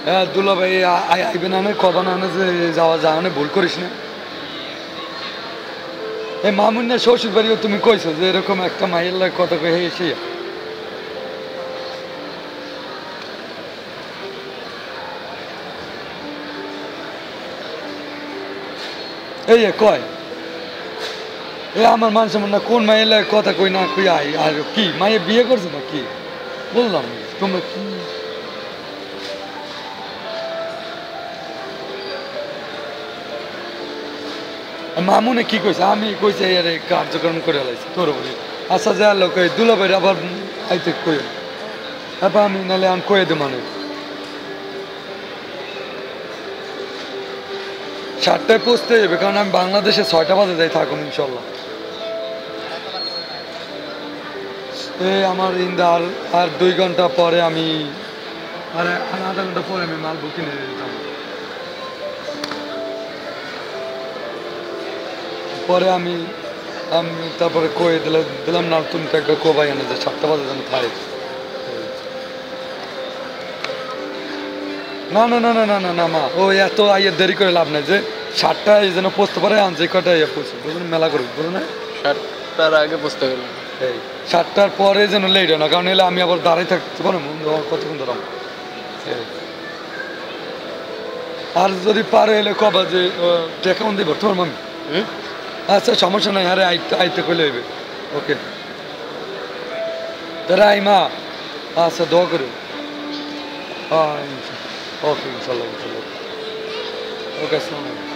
হ্যাঁ দুলা ভাই আইবে না কবা না যে যাওয়া যাওয়া ভুল করিস না এই মামুন্না শ্বশুর বাড়িও তুমি কইছো যে এরকম একটা মাইয়ের লাগে কথা কয়ে এসে এই কয় এ আমার মান সম্মান না কোন মাইয়ের লাগে কথা কই না কই আই আর কি মাইয়ে বিয়ে করছে না কি বললাম তোমরা কি মামুনে কি কইছে আমি কইছে আরে কার্যক্রম করে লাইছি তোর বলি আচ্ছা যা লোক দুলা ভাই আবার আইতে কই আবার আমি নালে আমি কয়ে দে মানে 7টায় পৌঁছতে যাবে কারণ আমি বাংলাদেশে 6টা বাজে যাই থাকুন ইনশাল্লাহ এই আমার ইন্দার আর 2 ঘন্টা পরে আমি আর আধা ঘন্টা পরে আমি মাল কিনে দিতাম পরে আমি তারপরে কয়ে দিলাম না তুমি তো একবার কোবাই এনে যে 7টা বাজে যেন খাই না না না না না না না মা ও এত আইয়ের দেরি করে লাভ নাই যে 7টায় যেন পৌঁছতে পারে আনছে কটা ইয়ে পৌঁছে বুঝলেন মেলা করুক বুঝলেন না 7টার আগে পৌঁছতে গেলাম এই 7টার পরে যেন লেট হয় না কারণ এলে আমি আবার দাঁড়াই থাকতে পারো কতক্ষণ ধরাম আর যদি পারে এলে কবা যে টেকাউন দিব তোমার মামি আচ্ছা সমস্যা নাই আরে আইতে কইলে হইবে ওকে তারা আইমা আচ্ছা দোয়া করো ওকে ইনশাল্লাহ ইনশাল্লাহ ওকে আসসালামু আলাইকুম